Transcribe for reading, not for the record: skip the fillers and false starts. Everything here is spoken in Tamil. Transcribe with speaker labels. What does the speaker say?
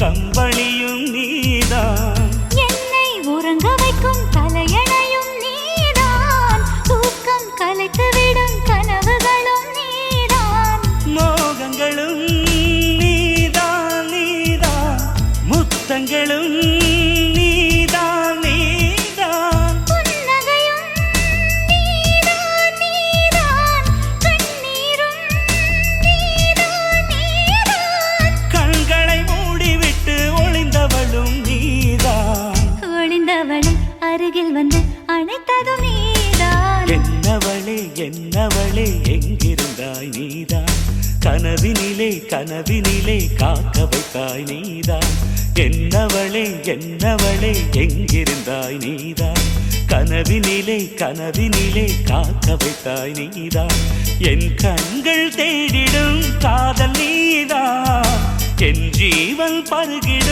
Speaker 1: கம்பளியும் நீதான்,
Speaker 2: என்னை உறங்க வைக்கும் தலையணையும் நீதான், தூக்கம் கலைத்துவிடும் கனவுகளும் நீதான்,
Speaker 1: மோகங்களும் நீதான் நீதான், முத்தங்களும் நீதான் நீதான்,
Speaker 2: புன்னகையும் நீதான் நீதான், கண்ணீரும் நீதான் நீதான்,
Speaker 1: கண்களை மூடிவிட்டு ஒளிந்தவளும் நீதான்,
Speaker 2: ஒளிந்தவளை அருகில் வந்து அணைத்ததும் நீதான்,
Speaker 1: என்னவளே என்னவளே எங்கிருந்தாய் நீதான், கனவினிலே கனவினிலே காக்க வைத்தாய் நீதான், என்னவளே என்னவளே எங்கிருந்தாய் நீதான், கனவினிலே கனவினிலே காக்க வைத்தாய் நீதான், என் கண்கள் தேடிடும் காதல் நீதான், என் ஜீவன் பருகிடும்